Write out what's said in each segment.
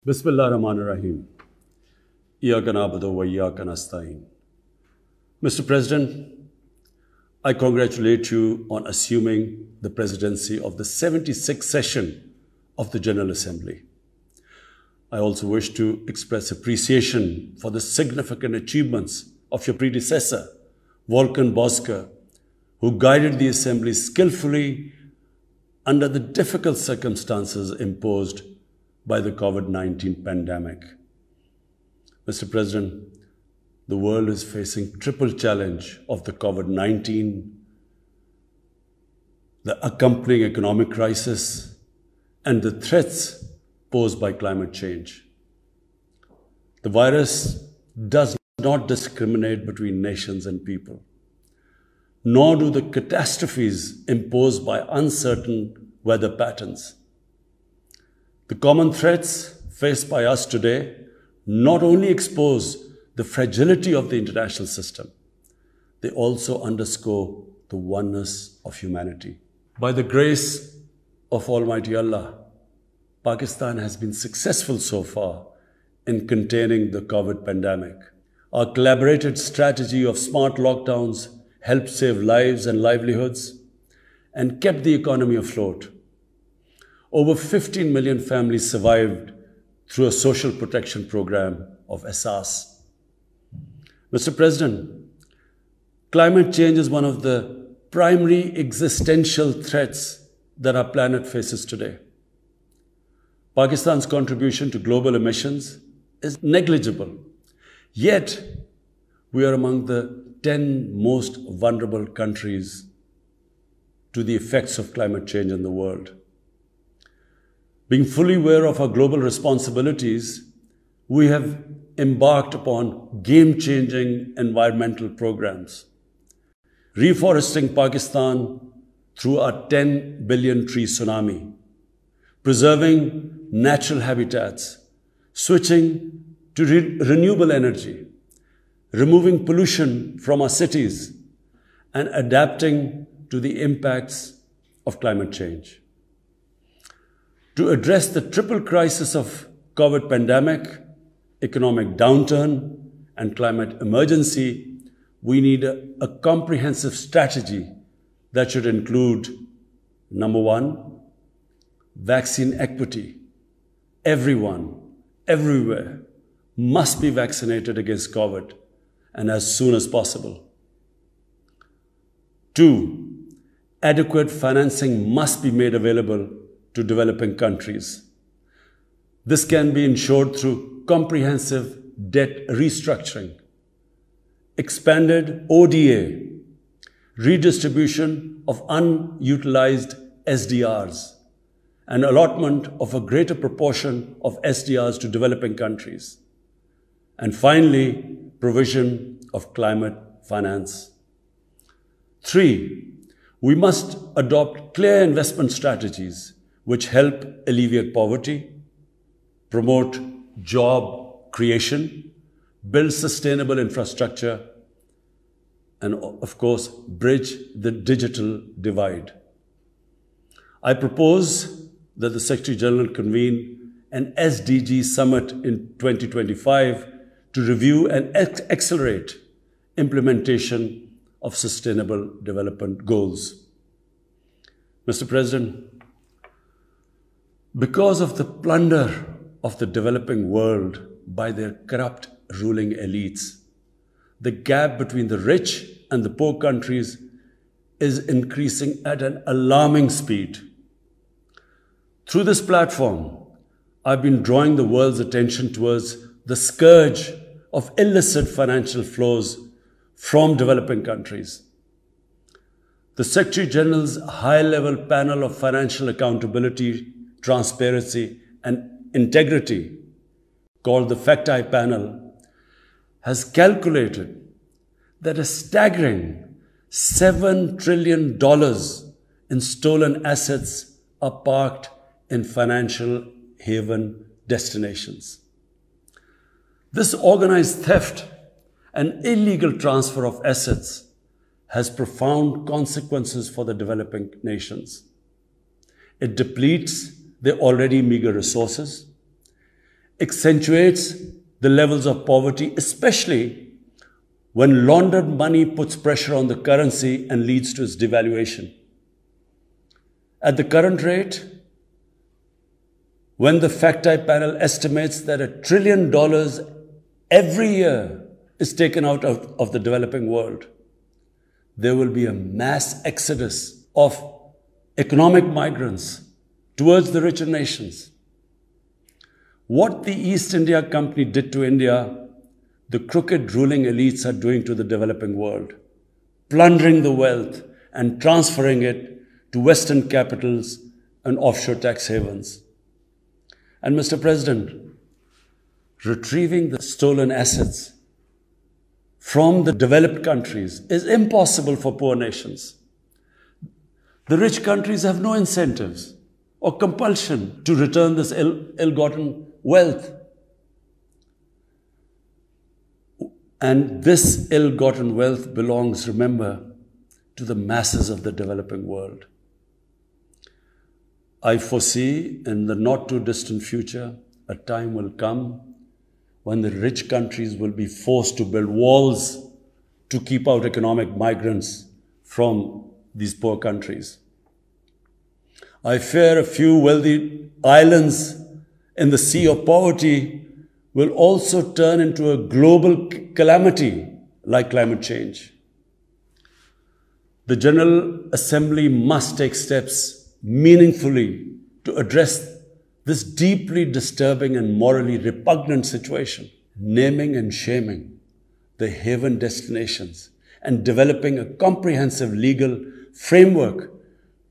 Bismillahirrahmanirrahim. Iyyaka na'budu wa iyyaka nasta'in. Mr. President, I congratulate you on assuming the presidency of the 76th session of the General Assembly. I also wish to express appreciation for the significant achievements of your predecessor, Volkan Bozkır, who guided the Assembly skillfully under the difficult circumstances imposed by the COVID-19 pandemic. Mr. President, the world is facing triple challenge of the COVID-19, the accompanying economic crisis, and the threats posed by climate change. The virus does not discriminate between nations and people, nor do the catastrophes imposed by uncertain weather patterns. The common threats faced by us today not only expose the fragility of the international system, they also underscore the oneness of humanity. By the grace of Almighty Allah, Pakistan has been successful so far in containing the COVID pandemic. Our collaborated strategy of smart lockdowns helped save lives and livelihoods and kept the economy afloat. Over 15 million families survived through a social protection program of Asas. Mr. President, climate change is one of the primary existential threats that our planet faces today. Pakistan's contribution to global emissions is negligible, yet we are among the 10 most vulnerable countries to the effects of climate change in the world. Being fully aware of our global responsibilities, we have embarked upon game-changing environmental programs, reforesting Pakistan through our 10 billion tree tsunami, preserving natural habitats, switching to renewable energy, removing pollution from our cities, and adapting to the impacts of climate change. To address the triple crisis of COVID pandemic, economic downturn, and climate emergency, we need a comprehensive strategy that should include, number one, vaccine equity. Everyone, everywhere, must be vaccinated against COVID, and as soon as possible. Two, adequate financing must be made available to developing countries. This can be ensured through comprehensive debt restructuring, expanded ODA, redistribution of unutilized SDRs, and allotment of a greater proportion of SDRs to developing countries. And finally, provision of climate finance. Three, we must adopt clear investment strategies which help alleviate poverty, promote job creation, build sustainable infrastructure, and of course, bridge the digital divide. I propose that the Secretary General convene an SDG summit in 2025 to review and accelerate implementation of sustainable development goals. Mr. President, because of the plunder of the developing world by their corrupt ruling elites, the gap between the rich and the poor countries is increasing at an alarming speed. Through this platform, I've been drawing the world's attention towards the scourge of illicit financial flows from developing countries. The Secretary General's high-level panel of financial accountability, transparency, and integrity, called the FACT-I panel, has calculated that a staggering $7 trillion in stolen assets are parked in financial haven destinations. This organized theft and illegal transfer of assets has profound consequences for the developing nations. It depletes their already meager resources. accentuates the levels of poverty, especially when laundered money puts pressure on the currency and leads to its devaluation. At the current rate, when the FACTI panel estimates that $1 trillion every year is taken out of the developing world, there will be a mass exodus of economic migrants towards the richer nations. What the East India Company did to India, the crooked ruling elites are doing to the developing world, plundering the wealth and transferring it to Western capitals and offshore tax havens. And Mr. President, retrieving the stolen assets from the developed countries is impossible for poor nations. The rich countries have no incentives or compulsion to return this ill-gotten wealth. And this ill-gotten wealth belongs, remember, to the masses of the developing world. I foresee in the not too distant future, a time will come when the rich countries will be forced to build walls to keep out economic migrants from these poor countries. I fear a few wealthy islands in the sea of poverty will also turn into a global calamity like climate change. The General Assembly must take steps meaningfully to address this deeply disturbing and morally repugnant situation, naming and shaming the haven destinations and developing a comprehensive legal framework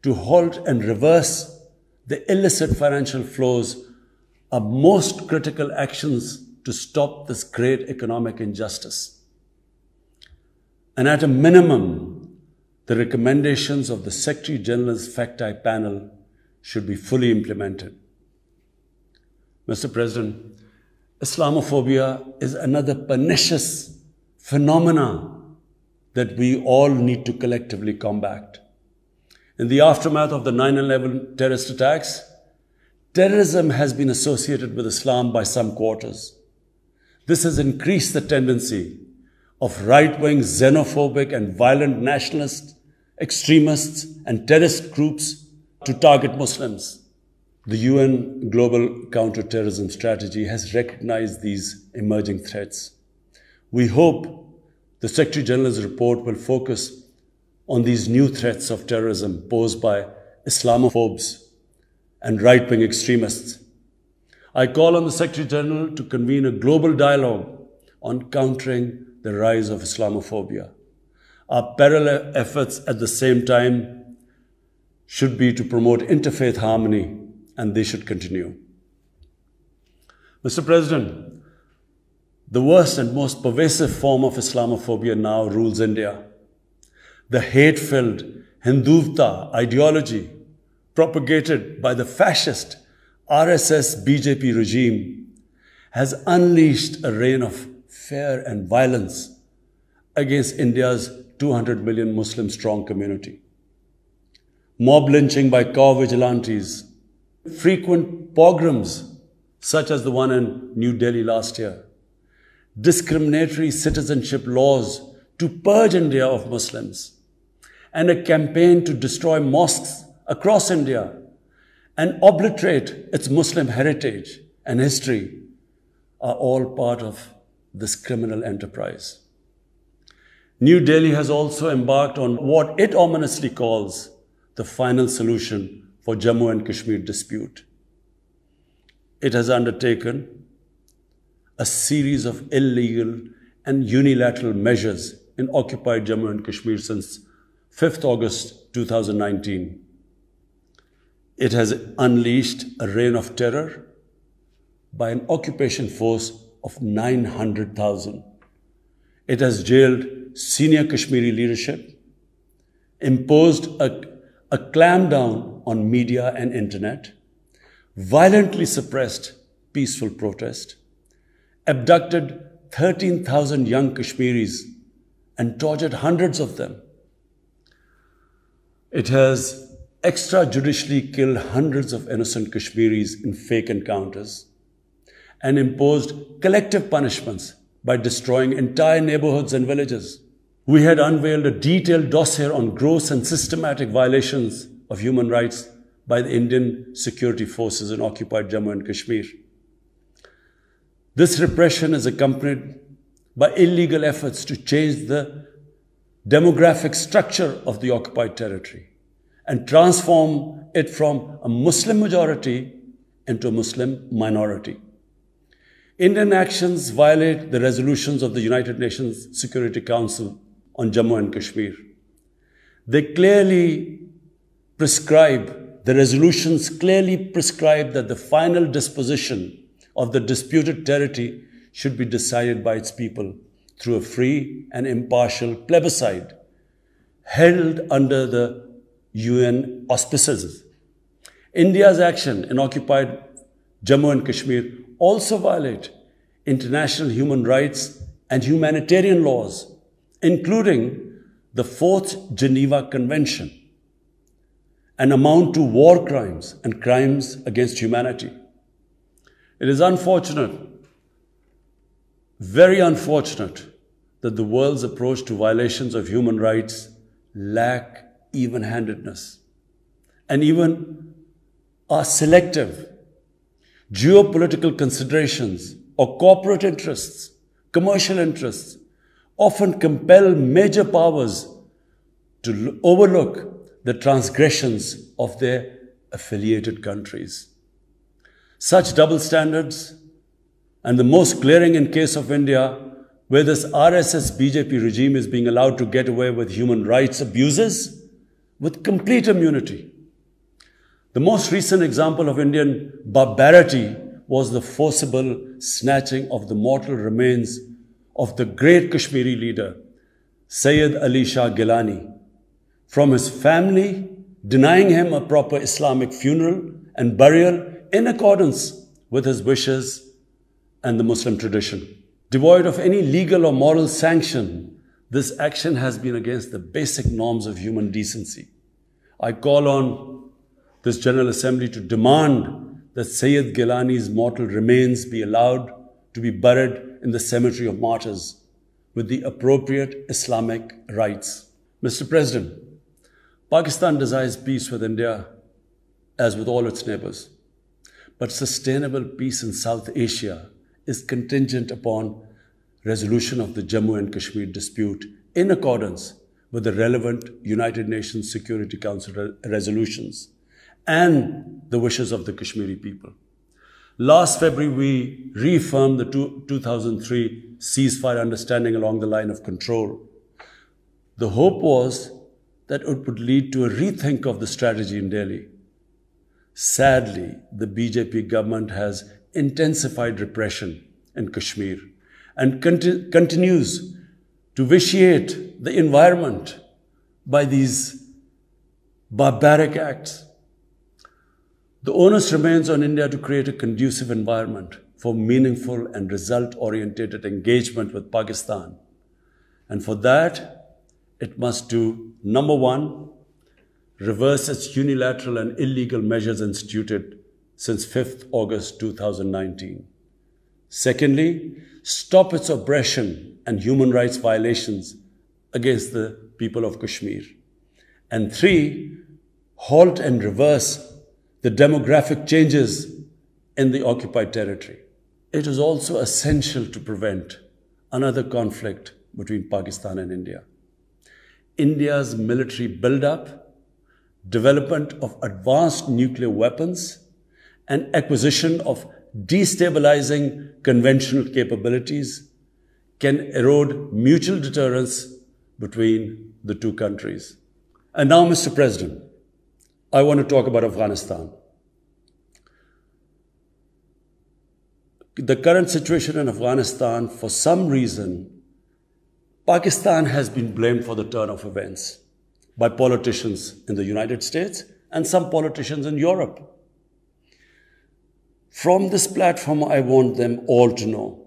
to halt and reverse the illicit financial flows are most critical actions to stop this great economic injustice. And at a minimum, the recommendations of the Secretary General's FACTI panel should be fully implemented. Mr. President, Islamophobia is another pernicious phenomenon that we all need to collectively combat. In the aftermath of the 9/11 terrorist attacks, terrorism has been associated with Islam by some quarters. This has increased the tendency of right-wing, xenophobic and violent nationalists, extremists and terrorist groups to target Muslims. The UN Global Counter-Terrorism Strategy has recognized these emerging threats. We hope the Secretary General's report will focus on these new threats of terrorism posed by Islamophobes and right-wing extremists. I call on the Secretary General to convene a global dialogue on countering the rise of Islamophobia. Our parallel efforts at the same time should be to promote interfaith harmony, and they should continue. Mr. President, the worst and most pervasive form of Islamophobia now rules India. The hate-filled Hindutva ideology propagated by the fascist RSS BJP regime has unleashed a reign of fear and violence against India's 200 million Muslim strong community. Mob lynching by cow vigilantes, frequent pogroms such as the one in New Delhi last year, discriminatory citizenship laws to purge India of Muslims, and a campaign to destroy mosques across India and obliterate its Muslim heritage and history are all part of this criminal enterprise. New Delhi has also embarked on what it ominously calls the final solution for Jammu and Kashmir dispute. It has undertaken a series of illegal and unilateral measures in occupied Jammu and Kashmir since 5th August 2019. It has unleashed a reign of terror by an occupation force of 900,000. It has jailed senior Kashmiri leadership, imposed a clampdown on media and internet, violently suppressed peaceful protest, abducted 13,000 young Kashmiris and tortured hundreds of them. It has extrajudicially killed hundreds of innocent Kashmiris in fake encounters and imposed collective punishments by destroying entire neighborhoods and villages. We had unveiled a detailed dossier on gross and systematic violations of human rights by the Indian security forces in occupied Jammu and Kashmir. This repression is accompanied by illegal efforts to change the demographic structure of the occupied territory and transform it from a Muslim majority into a Muslim minority. Indian actions violate the resolutions of the United Nations Security Council on Jammu and Kashmir. The resolutions clearly prescribe that the final disposition of the disputed territory should be decided by its people through a free and impartial plebiscite held under the UN auspices. India's action in occupied Jammu and Kashmir also violate international human rights and humanitarian laws, including the Fourth Geneva Convention, and amount to war crimes and crimes against humanity. It is unfortunate, very unfortunate, that the world's approach to violations of human rights lack even-handedness and even are selective. Geopolitical considerations or corporate interests, commercial interests, often compel major powers to overlook the transgressions of their affiliated countries. Such double standards, and the most glaring in case of India, where this RSS-BJP regime is being allowed to get away with human rights abuses with complete immunity. The most recent example of Indian barbarity was the forcible snatching of the mortal remains of the great Kashmiri leader, Sayyid Ali Shah Gilani, from his family, denying him a proper Islamic funeral and burial in accordance with his wishes and the Muslim tradition. Devoid of any legal or moral sanction, this action has been against the basic norms of human decency. I call on this General Assembly to demand that Sayyid Gilani's mortal remains be allowed to be buried in the cemetery of martyrs with the appropriate Islamic rites. Mr. President, Pakistan desires peace with India as with all its neighbors. But sustainable peace in South Asia is contingent upon resolution of the Jammu and Kashmir dispute in accordance with the relevant United Nations Security Council resolutions and the wishes of the Kashmiri people. Last February, we reaffirmed the 2003 ceasefire understanding along the line of control. The hope was that it would lead to a rethink of the strategy in Delhi. Sadly, the BJP government has intensified repression in Kashmir and continues to vitiate the environment by these barbaric acts. The onus remains on India to create a conducive environment for meaningful and result-oriented engagement with Pakistan. And for that, it must do, number one, reverse its unilateral and illegal measures instituted since 5th August 2019. Secondly, stop its oppression and human rights violations against the people of Kashmir. And three, halt and reverse the demographic changes in the occupied territory. It is also essential to prevent another conflict between Pakistan and India. India's military buildup, development of advanced nuclear weapons, and acquisition of destabilizing conventional capabilities can erode mutual deterrence between the two countries. And now, Mr. President, I want to talk about Afghanistan. The current situation in Afghanistan, for some reason, Pakistan has been blamed for the turn of events by politicians in the United States and some politicians in Europe. From this platform, I want them all to know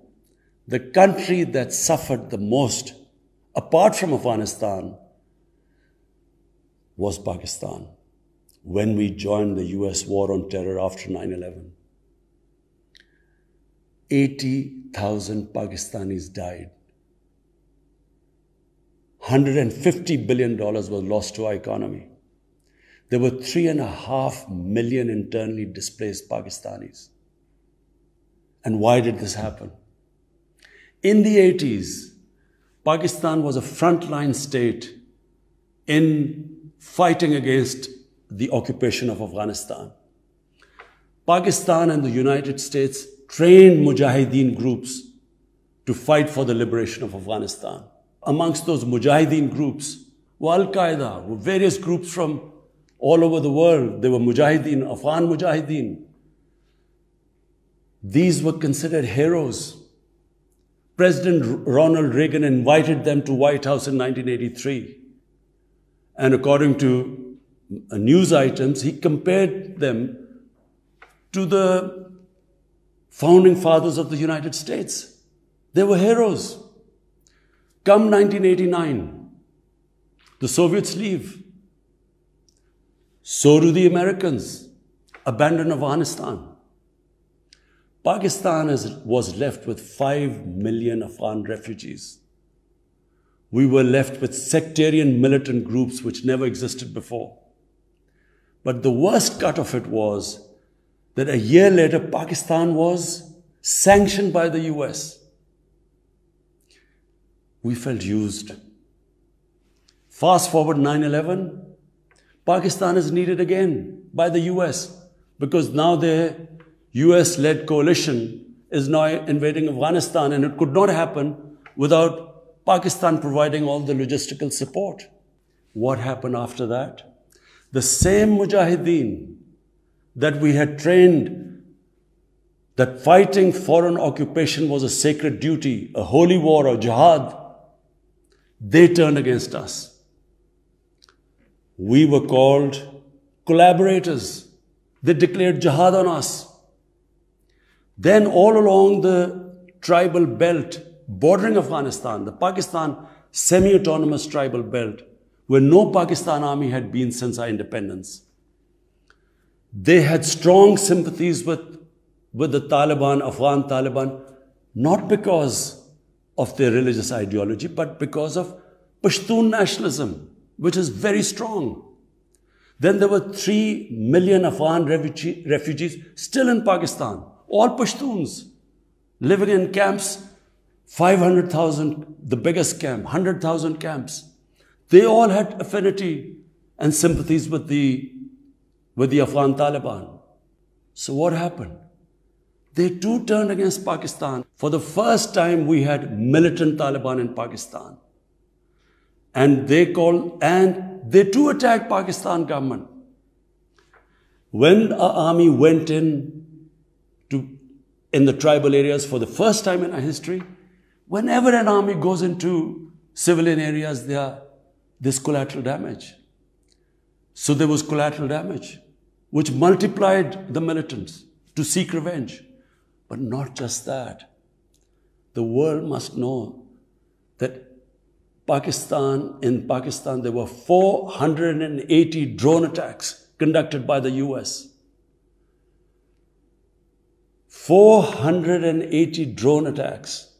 the country that suffered the most, apart from Afghanistan, was Pakistan when we joined the US war on terror after 9/11. 80,000 Pakistanis died. $150 billion was lost to our economy. There were 3.5 million internally displaced Pakistanis. And why did this happen? In the 80s, Pakistan was a frontline state in fighting against the occupation of Afghanistan. Pakistan and the United States trained mujahideen groups to fight for the liberation of Afghanistan. Amongst those mujahideen groups were Al-Qaeda, were various groups from all over the world. They were mujahideen, Afghan mujahideen. These were considered heroes. President Ronald Reagan invited them to White House in 1983. And according to news items, he compared them to the founding fathers of the United States. They were heroes. Come 1989, the Soviets leave. So do the Americans, abandon Afghanistan. Pakistan was left with 5 million Afghan refugees. We were left with sectarian militant groups which never existed before. But the worst cut of it was that a year later, Pakistan was sanctioned by the US. We felt used. Fast forward 9/11, Pakistan is needed again by the US because now their US-led coalition is now invading Afghanistan, and it could not happen without Pakistan providing all the logistical support. What happened after that? The same mujahideen that we had trained that fighting foreign occupation was a sacred duty, a holy war or jihad, they turned against us. We were called collaborators. They declared jihad on us. Then all along the tribal belt bordering Afghanistan, the Pakistan semi-autonomous tribal belt, where no Pakistan army had been since our independence, they had strong sympathies with the Taliban, Afghan Taliban, not because of their religious ideology, but because of Pashtun nationalism, which is very strong. Then there were 3 million Afghan refugees still in Pakistan, all Pashtuns, living in camps, 500,000, the biggest camp, 100,000 camps. They all had affinity and sympathies with the Afghan Taliban. So what happened? They too turned against Pakistan. For the first time, we had militant Taliban in Pakistan. And they too attacked Pakistan government. When our army went in the tribal areas for the first time in our history, whenever an army goes into civilian areas, there's collateral damage. So there was collateral damage, which multiplied the militants to seek revenge. But not just that. The world must know that in Pakistan, there were 480 drone attacks conducted by the US. 480 drone attacks.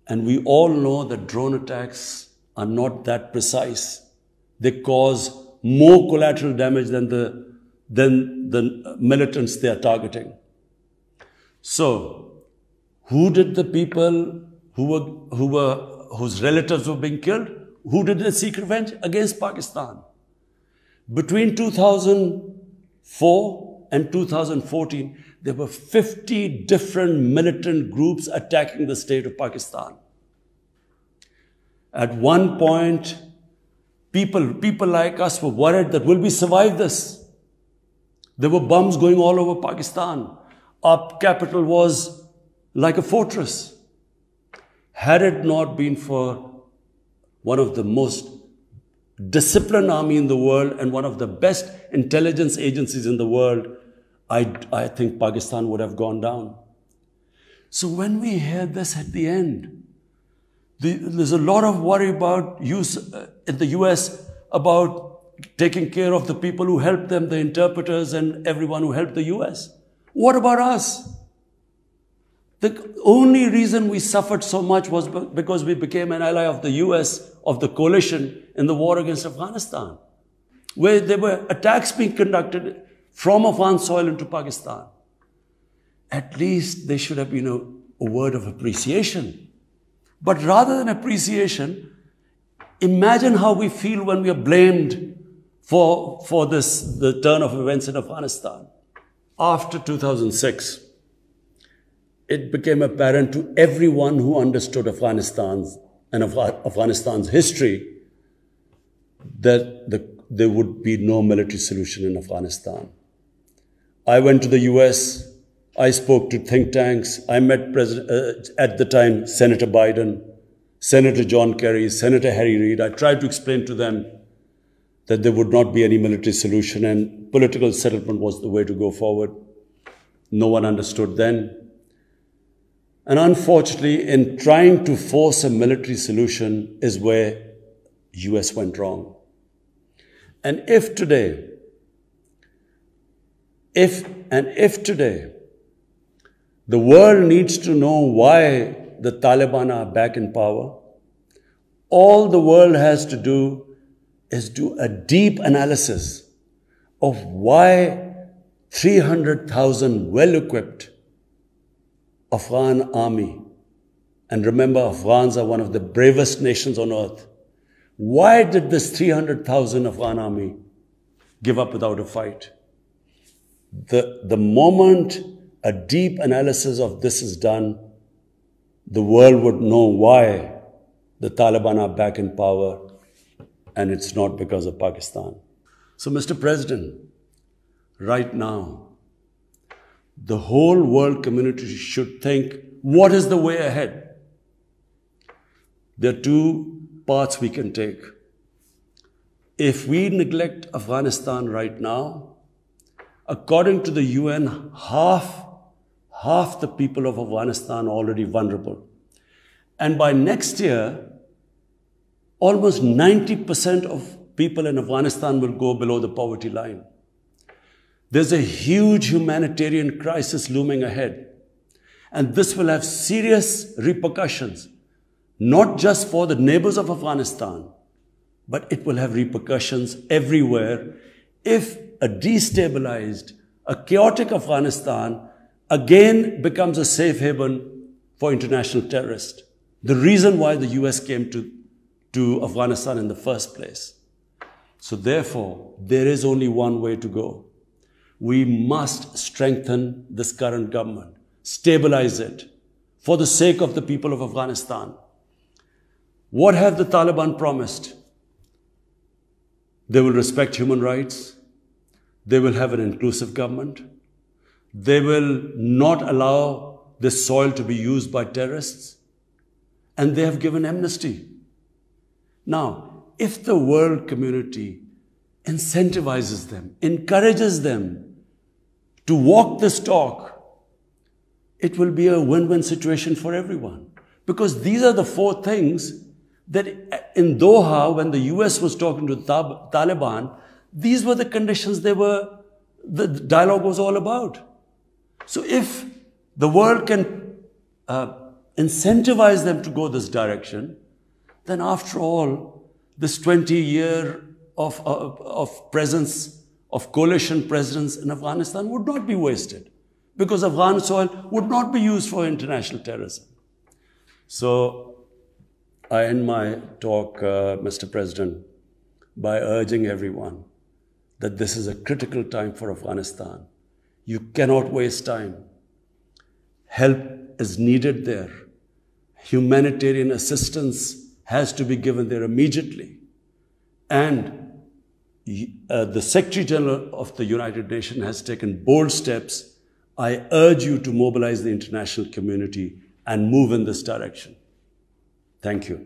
And we all know that drone attacks are not that precise. They cause more collateral damage than the militants they are targeting. So, who did the people whose relatives were being killed? Who did they seek revenge? Against Pakistan. Between 2004 and 2014, there were 50 different militant groups attacking the state of Pakistan. At one point, people like us were worried that will we survive this? There were bombs going all over Pakistan. Our capital was like a fortress. Had it not been for one of the most disciplined army in the world and one of the best intelligence agencies in the world, I think Pakistan would have gone down. So when we hear this at the end, there's a lot of worry about in the US about taking care of the people who helped them, the interpreters and everyone who helped the US. What about us? The only reason we suffered so much was because we became an ally of the US, of the coalition in the war against Afghanistan, where there were attacks being conducted from Afghan soil into Pakistan. At least there should have been a word of appreciation. But rather than appreciation, imagine how we feel when we are blamed for the turn of events in Afghanistan. After 2006, it became apparent to everyone who understood Afghanistan's history that there would be no military solution in Afghanistan. I went to the US, I spoke to think tanks, I met at the time Senator Biden, Senator John Kerry, Senator Harry Reid. I tried to explain to them that there would not be any military solution and political settlement was the way to go forward. No one understood then. And unfortunately, in trying to force a military solution is where US went wrong. And if today, the world needs to know why the Taliban are back in power, all the world has to do is do a deep analysis of why 300,000 well-equipped Afghan army, and remember, Afghans are one of the bravest nations on earth. Why did this 300,000 Afghan army give up without a fight? The moment a deep analysis of this is done, the world would know why the Taliban are back in power, and it's not because of Pakistan. So, Mr. President, right now, the whole world community should think, what is the way ahead? There are two paths we can take. If we neglect Afghanistan right now, according to the UN, half the people of Afghanistan are already vulnerable. And by next year, almost 90% of people in Afghanistan will go below the poverty line. There's a huge humanitarian crisis looming ahead. And this will have serious repercussions, not just for the neighbors of Afghanistan, but it will have repercussions everywhere if a destabilized, a chaotic Afghanistan again becomes a safe haven for international terrorists. The reason why the US came to Afghanistan in the first place. So therefore, there is only one way to go. We must strengthen this current government, stabilize it, for the sake of the people of Afghanistan. What have the Taliban promised? They will respect human rights. They will have an inclusive government. They will not allow this soil to be used by terrorists. And they have given amnesty. Now, if the world community incentivizes them, encourages them to walk this talk, it will be a win-win situation for everyone. Because these are the four things that in Doha, when the US was talking to the Taliban, these were the conditions the dialogue was all about. So if the world can incentivize them to go this direction, then after all, this 20-year of presence, of coalition presence in Afghanistan would not be wasted, because Afghan soil would not be used for international terrorism. So I end my talk, Mr. President, by urging everyone that this is a critical time for Afghanistan. You cannot waste time. Help is needed there. Humanitarian assistance has to be given there immediately. And the Secretary General of the United Nations has taken bold steps. I urge you to mobilize the international community and move in this direction. Thank you.